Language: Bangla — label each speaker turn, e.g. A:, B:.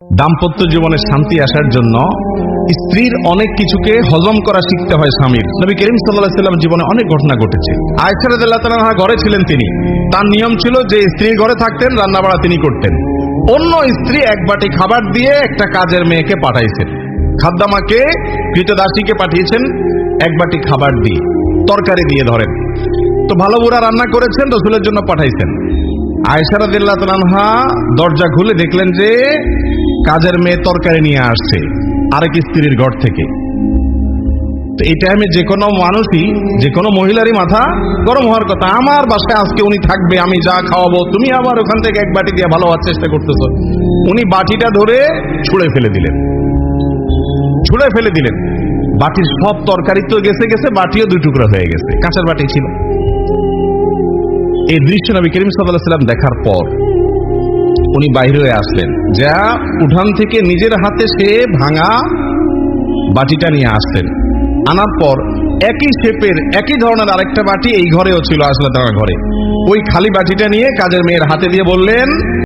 A: দাম্পত্য জীবনে শান্তি আসার জন্য স্ত্রীর অনেক কিছুকে হজম করা শিখতে হয় স্বামীর। নবী করিম সাল্লাল্লাহু আলাইহি ওয়াসাল্লাম জীবনে অনেক ঘটনা ঘটেছে। আয়েশা রাদিয়াল্লাহু তাআলা আনহা ঘরে ছিলেন, তিনি তার নিয়ম ছিল যে স্ত্রীর ঘরে থাকতেন, রান্না বাড়া তিনি করতেন। অন্য স্ত্রী এক বাটি খাবার দিয়ে একটা কাজের মেয়েকে পাঠাইছেন, খাদ্দামাকে কৃতদাসীকে পাঠিয়েছেন এক বাটি খাবার দিয়ে, তরকারি দিয়ে ধরেন। তো ভালো বুড়া রান্না করেছেন, রাসূলের জন্য পাঠাইছেন। আয়েশা রাদিয়াল্লাহু তাআলা আনহা দরজা খুলে দেখলেন যে কাজের মেয়ে তরকারি নিয়ে আসছে আরেক স্ত্রীর ঘর থেকে। তো এই টাইমে যে কোনো মানুষই, যে কোনো মহিলারই মাথা গরম হওয়ার কথা, আমার বাসায় আজকে উনি থাকবে, আমি যা খাওয়াবো, তুমি আবার ওখান থেকে এক বাটি দিয়ে ভালো হওয়ার চেষ্টা করতেছো। উনি বাটিটা ধরে ছুঁড়ে ফেলে দিলেন। বাটির সব তরকারি তো গেছে, বাটিও দুই টুকরা হয়ে গেছে, কাঁচের বাটি ছিল। এই দৃশ্য নবী করিম সাল্লাল্লাহু আলাইহি ওয়াসাল্লাম দেখার পর উনি বাইরে হয়ে আসলেন, যা উঠান থেকে নিজের হাতে সে ভাঙা বাটিটা নিয়ে আসলেন। আনার পর একই শেপের একই ধরনের আরেকটা বাটি এই ঘরেও ছিল, আসলে তার ঘরে। ওই খালি বাটিটা নিয়ে কাজের মেয়ের হাতে দিয়ে বললেন,